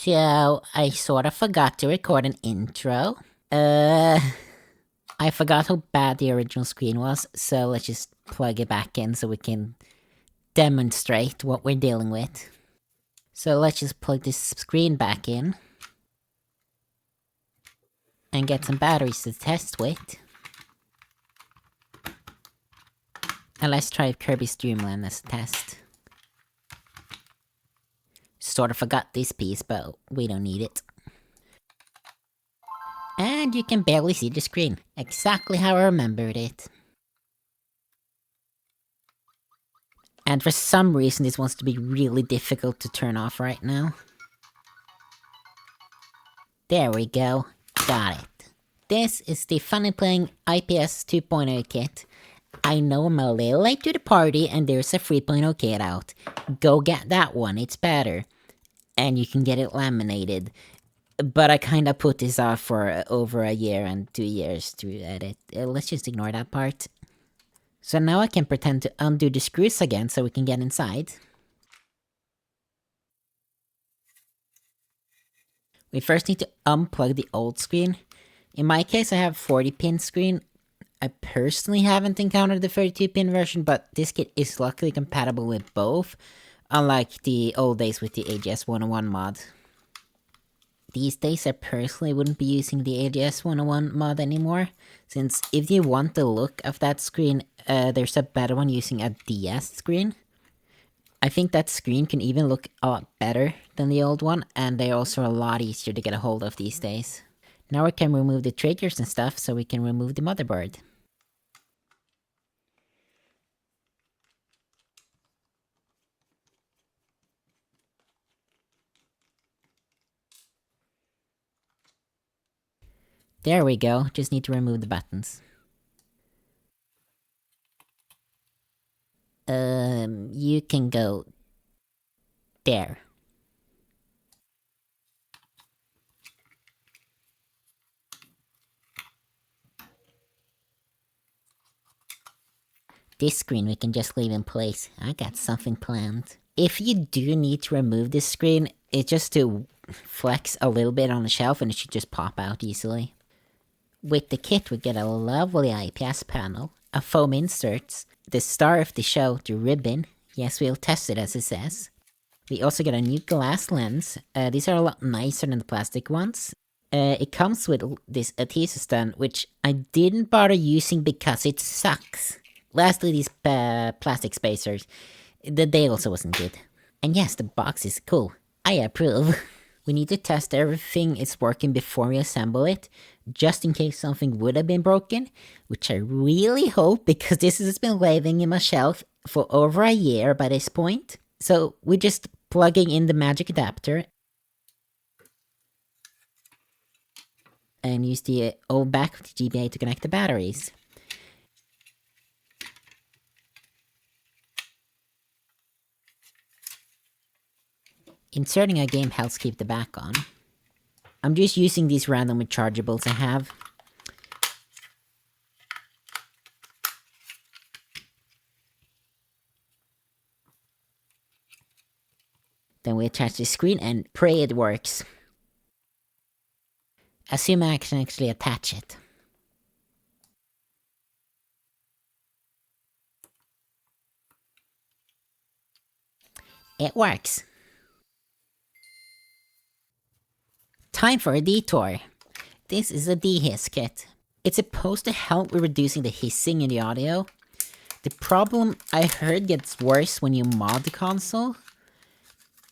So, I sort of forgot to record an intro. I forgot how bad the original screen was, so let's just plug it back in so we can demonstrate what we're dealing with. So let's just plug this screen back in and get some batteries to test with. And let's try Kirby's Dreamland as a test. Sort of forgot this piece, but we don't need it. And you can barely see the screen, exactly how I remembered it. And for some reason this wants to be really difficult to turn off right now. There we go, got it. This is the Funnyplaying IPS 2.0 kit. I know I'm a little late to the party and there's a 3.0 kit out. Go get that one, it's better. And you can get it laminated. But I kinda put this off for over a year and 2 years to edit. Let's just ignore that part. So now I can pretend to undo the screws again so we can get inside. We first need to unplug the old screen. In my case I have 40-pin screen. I personally haven't encountered the 32-pin version, but this kit is luckily compatible with both, unlike the old days with the AGS 101 mod. These days I personally wouldn't be using the AGS 101 mod anymore, since if you want the look of that screen, there's a better one using a DS screen. I think that screen can even look a lot better than the old one, and they're also a lot easier to get a hold of these days. Now we can remove the triggers and stuff, so we can remove the motherboard. There we go, just need to remove the buttons. You can go there. This screen we can just leave in place. I got something planned. If you do need to remove this screen, it's just to flex a little bit on the shelf and it should just pop out easily. With the kit we get a lovely IPS panel, a foam inserts, the star of the show, the ribbon. Yes, we'll test it as it says. We also get a new glass lens. These are a lot nicer than the plastic ones. It comes with this adhesive stand, which I didn't bother using because it sucks. Lastly, these plastic spacers. They also wasn't good. And yes, the box is cool. I approve. We need to test everything is working before we assemble it, just in case something would have been broken, which I really hope because this has been laying in my shelf for over a year by this point. So we're just plugging in the magic adapter and use the old back of the GBA to connect the batteries. Inserting a game helps keep the back on. I'm just using these random rechargeables I have. Then we attach the screen and pray it works. Assume I can actually attach it. It works. Time for a detour. This is a dehiss kit. It's supposed to help with reducing the hissing in the audio. The problem I heard gets worse when you mod the console.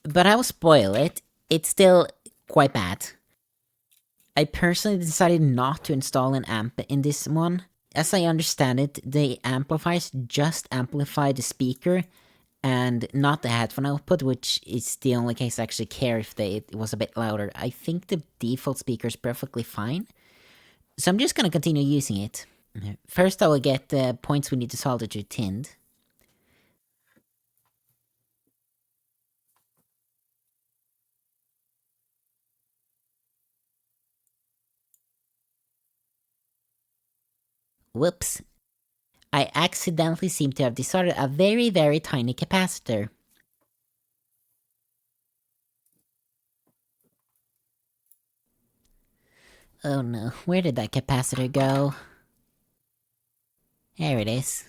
But I will spoil it. It's still quite bad. I personally decided not to install an amp in this one. As I understand it, the amplifiers just amplify the speaker and not the headphone output, which is the only case I actually care if it was a bit louder. I think the default speaker is perfectly fine. So I'm just gonna continue using it. First I will get the points we need to solder to tinned. Whoops. I accidentally seem to have desoldered a very, very tiny capacitor. Oh no, where did that capacitor go? There it is.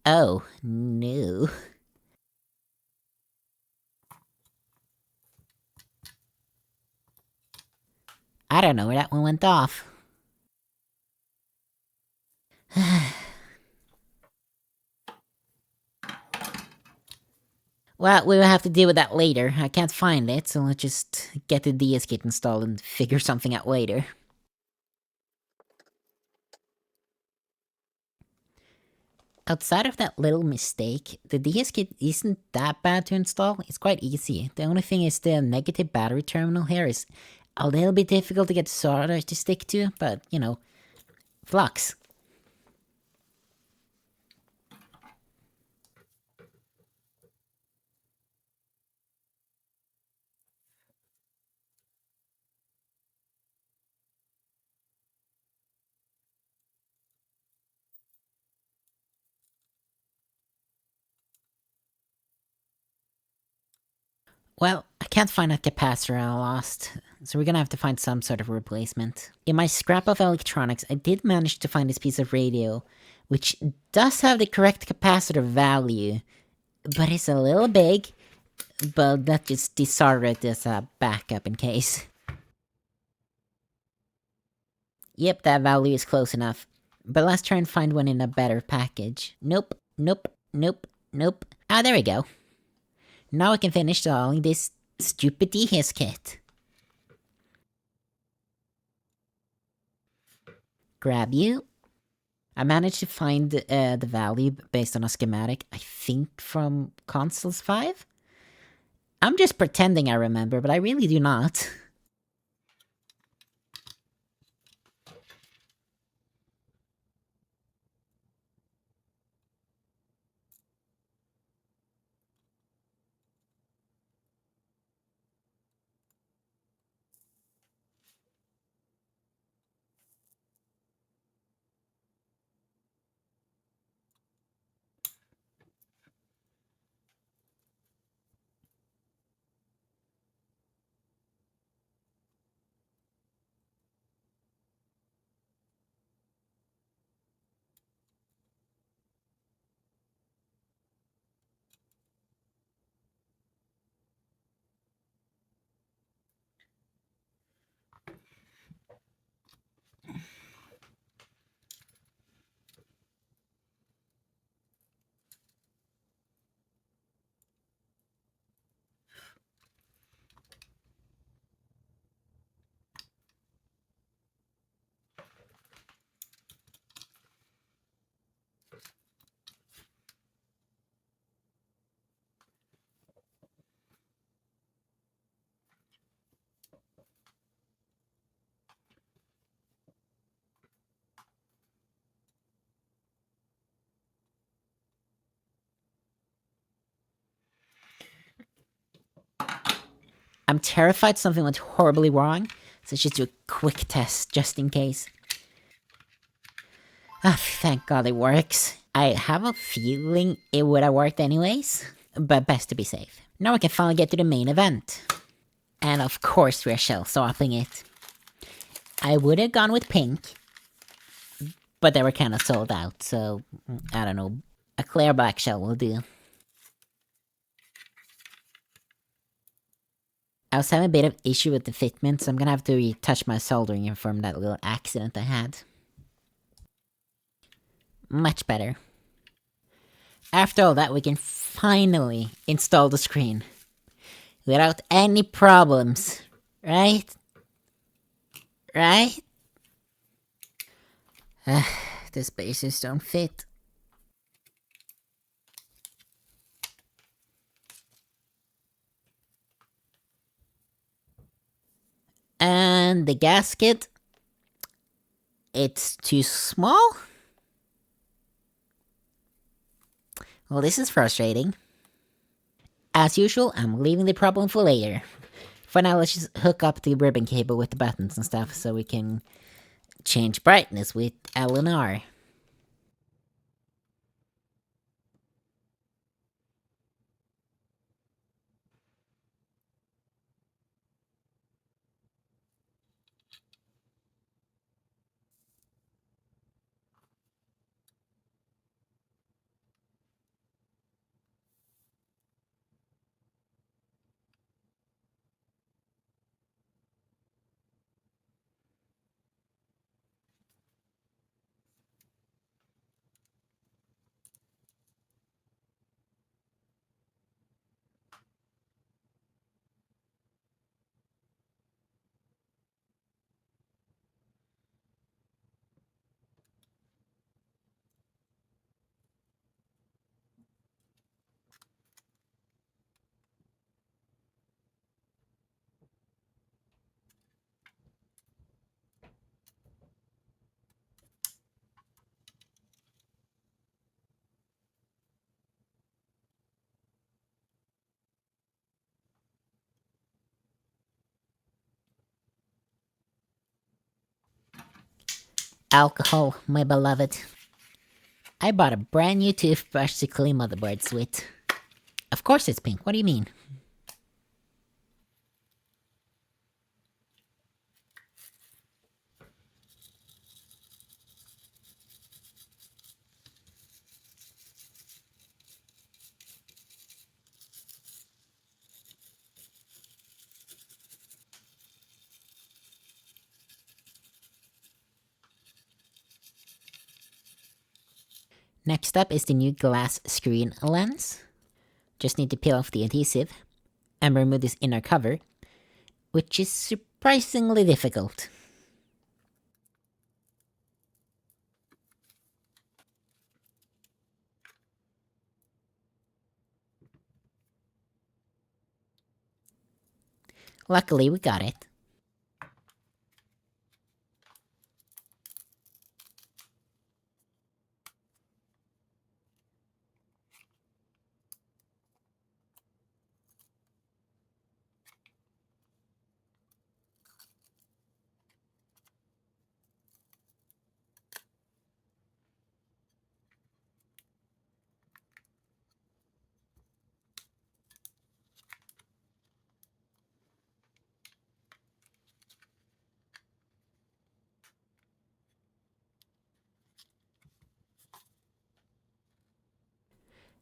Oh, no. I don't know where that one went off. Well, we'll have to deal with that later. I can't find it, so let's just get the DS kit installed and figure something out later. Outside of that little mistake, the DS kit isn't that bad to install. It's quite easy. The only thing is the negative battery terminal here is a little bit difficult to get solder to stick to, but, you know, flux. Well, I can't find that capacitor I lost, so we're gonna have to find some sort of replacement. In my scrap of electronics, I did manage to find this piece of radio, which does have the correct capacitor value, but it's a little big, but let's just discard it as a backup in case. Yep, that value is close enough. But let's try and find one in a better package. Nope, nope, nope, nope. Ah, there we go. Now I can finish installing this stupid DS kit. Grab you. I managed to find the value based on a schematic, I think from Consoles 5? I'm just pretending I remember, but I really do not. I'm terrified something went horribly wrong, so let's just do a quick test just in case. Ah, thank God it works. I have a feeling it would have worked anyways, but best to be safe. Now we can finally get to the main event. And of course we're shell swapping it. I would have gone with pink, but they were kind of sold out, so I don't know. A clear black shell will do. I was having a bit of issue with the fitment, so I'm gonna have to retouch my soldering from that little accident I had. Much better. After all that, we can finally install the screen. Without any problems. Right? Right? The spaces don't fit. And the gasket, it's too small? Well, this is frustrating. As usual, I'm leaving the problem for later. For now, let's just hook up the ribbon cable with the buttons and stuff so we can change brightness with L and R. alcohol, my beloved. I bought a brand new toothbrush to clean motherboards with. Of course it's pink, what do you mean? Next up is the new glass screen lens. Just need to peel off the adhesive and remove this inner cover, which is surprisingly difficult. Luckily, we got it.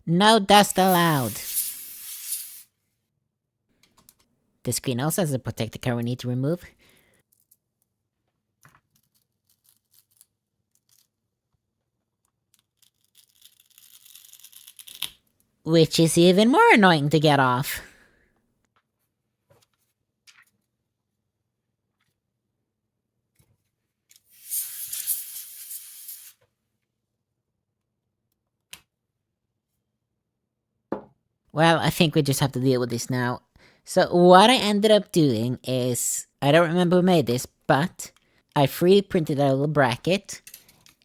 No dust allowed. The screen also has a protective cover we need to remove. Which is even more annoying to get off. Well, I think we just have to deal with this now. So what I ended up doing is, I don't remember who made this, but I free printed a little bracket,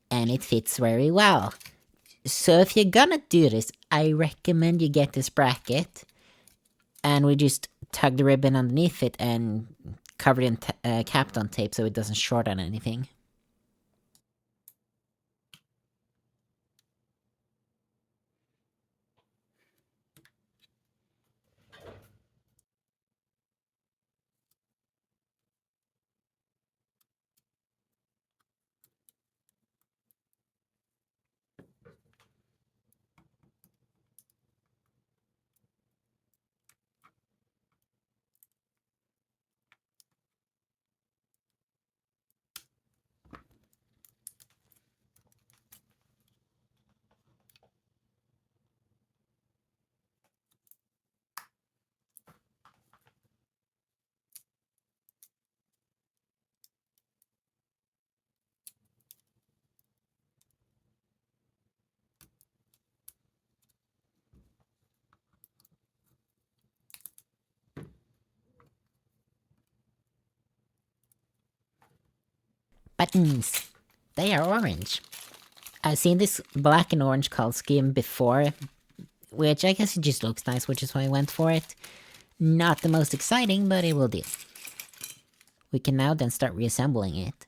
and it fits very well. So if you're gonna do this, I recommend you get this bracket, and we just tug the ribbon underneath it and cover it in capped on tape so it doesn't short on anything. Buttons! They are orange. I've seen this black and orange color scheme before, which I guess it just looks nice, which is why I went for it. Not the most exciting, but it will do. We can now then start reassembling it.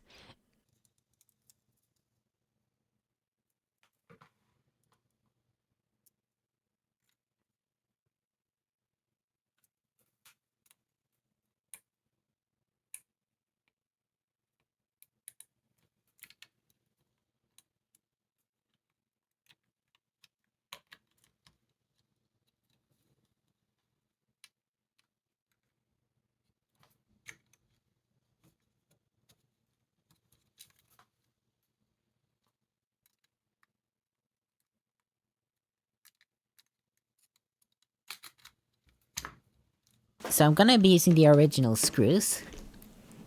So I'm gonna be using the original screws,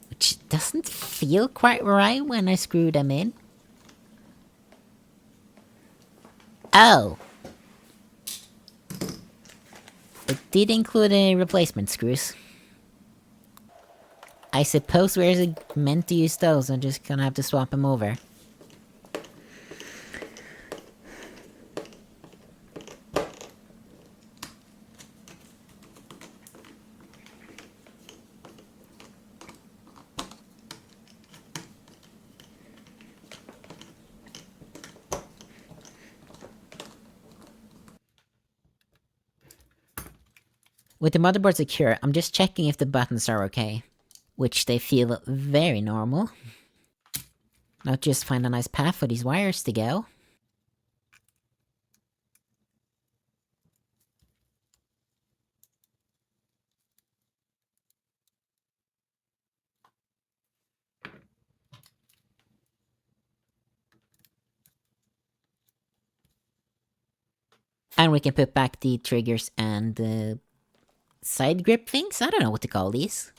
which doesn't feel quite right when I screw them in. Oh! It did include any replacement screws. I suppose we're meant to use those, I'm just gonna have to swap them over. With the motherboard secure, I'm just checking if the buttons are okay. Which they feel very normal. Now just find a nice path for these wires to go. And we can put back the triggers and the side grip things? I don't know what to call these.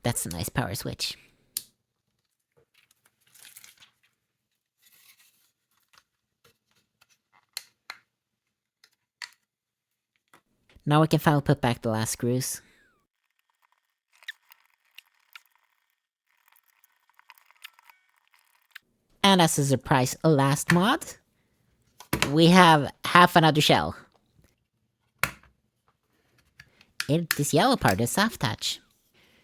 That's a nice power switch. Now we can finally put back the last screws. And as a surprise last mod, we have half another shell. This yellow part is soft touch.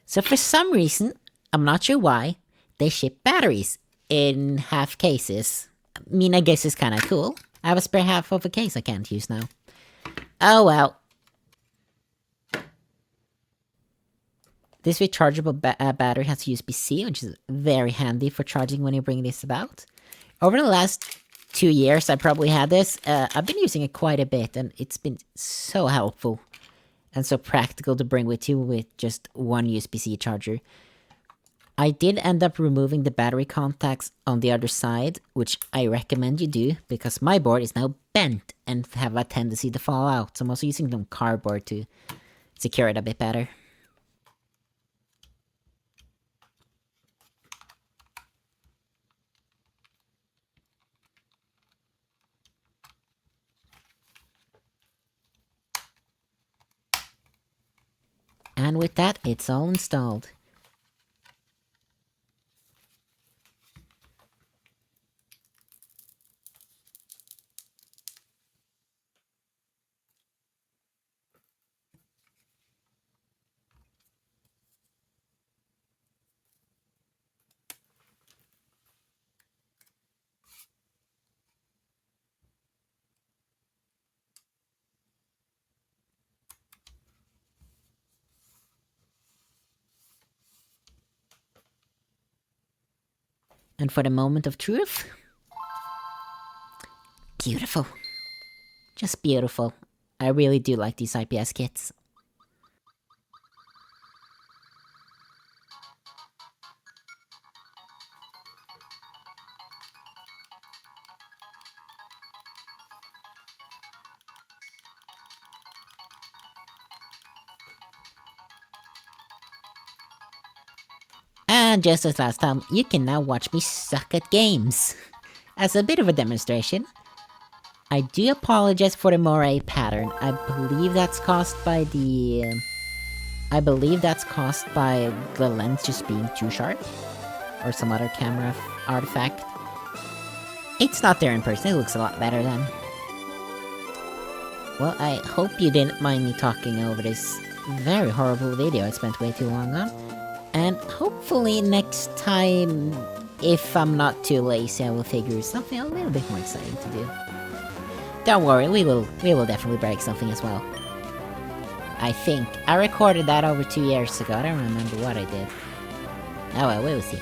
So for some reason, I'm not sure why, they ship batteries in half cases. I mean, I guess it's kinda cool. I have a spare half of a case I can't use now. Oh well. This rechargeable battery has USB-C, which is very handy for charging when you bring this about. Over the last 2 years I probably had this, I've been using it quite a bit, and it's been so helpful. And so practical to bring with you with just one USB-C charger. I did end up removing the battery contacts on the other side, which I recommend you do, because my board is now bent and have a tendency to fall out. So I'm also using some cardboard to secure it a bit better. And with that, it's all installed. And for the moment of truth... beautiful. Just beautiful. I really do like these IPS kits. And just as last time, you can now watch me suck at games. As a bit of a demonstration, I do apologize for the moire pattern. I believe that's caused by the... the lens just being too sharp. Or some other camera artifact. It's not there in person, it looks a lot better then. Well, I hope you didn't mind me talking over this very horrible video I spent way too long on. And hopefully next time, if I'm not too lazy, I will figure something a little bit more exciting to do. Don't worry, we will definitely break something as well. I think. I recorded that over 2 years ago, I don't remember what I did. Oh well, we will see.